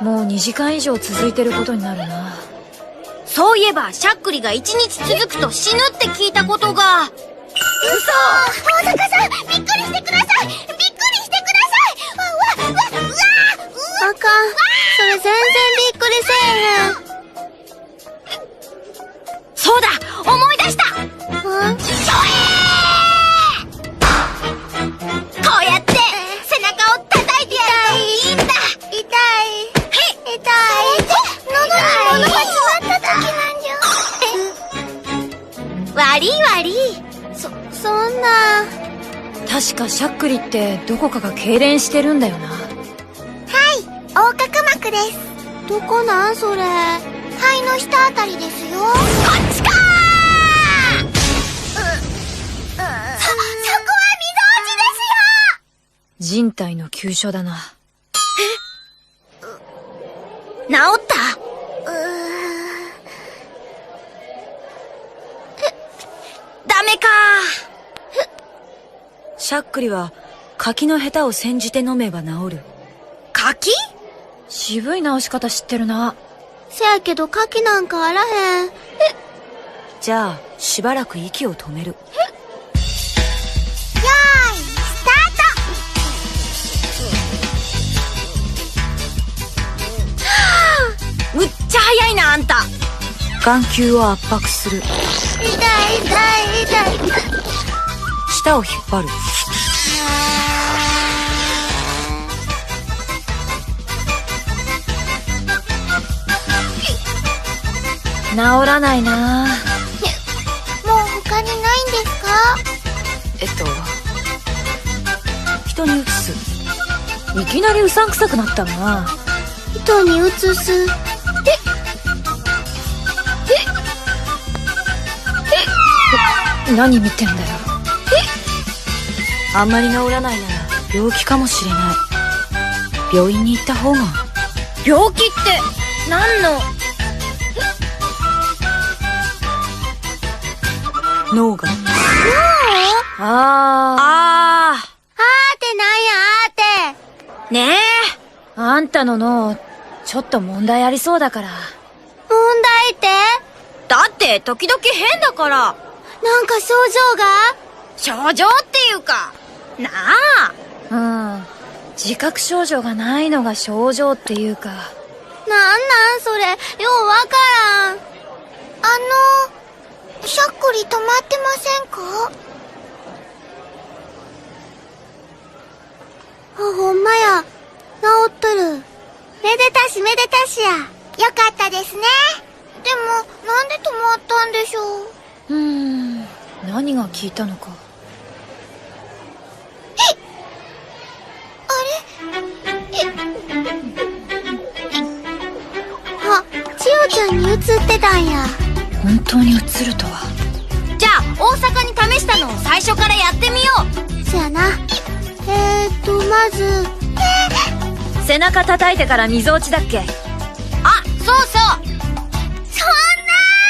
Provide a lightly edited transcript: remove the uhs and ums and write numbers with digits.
もう2時間以上続いてることになるな。そういえばしゃっくりが1日続くと死ぬって聞いたことが。嘘！大坂さん、びっくりしてください。びっくりしてください。うわあかん。それ全然びっくりせえへん。そうだ、思い出した。こうやって背中を叩いてやるといいんだ。痛い。喉に物が詰まった時なんじゃ。悪い悪い。そんな。確かしゃっくりってどこかが痙攣してるんだよな。はい、横隔膜です。どこなんそれ。肺の下あたりですよ。こっちかー。そこは溝落ちですよ。人体の急所だな。治ったダメかしゃっくりは柿のヘタを煎じて飲めば治る。柿？渋い治し方知ってるな。せやけど柿なんかあらへん。じゃあしばらく息を止める。よーい、スタート。むっちゃ早いなあんた。眼球を圧迫する。痛い。舌を引っ張る。治らないな。もう他にないんですか？人に移す。いきなりうさんくさくなったな。人に移す。何見てんだよ。あんまり治らないなら病気かもしれない。病院に行った方が。病気って何の？脳が。ああーってなんやあーって。ねえ。あんたの脳ちょっと問題ありそうだから。問題って？だって時々変だから。なんか症状が？症状っていうかなあ。自覚症状がないのが症状っていうか。なんそれ、ようわからん。しゃっくり止まってませんか？ほんまや。治っとる。めでたしや。よかったですね。でも、なんで止まったんでしょう。何が効いたのか。千代ちゃんに移ってたんや。本当に移るとは。じゃあ大阪に試したのを最初からやってみよう。そやな。まず背中叩いてから溝落ちだっけ。あ、そうそう。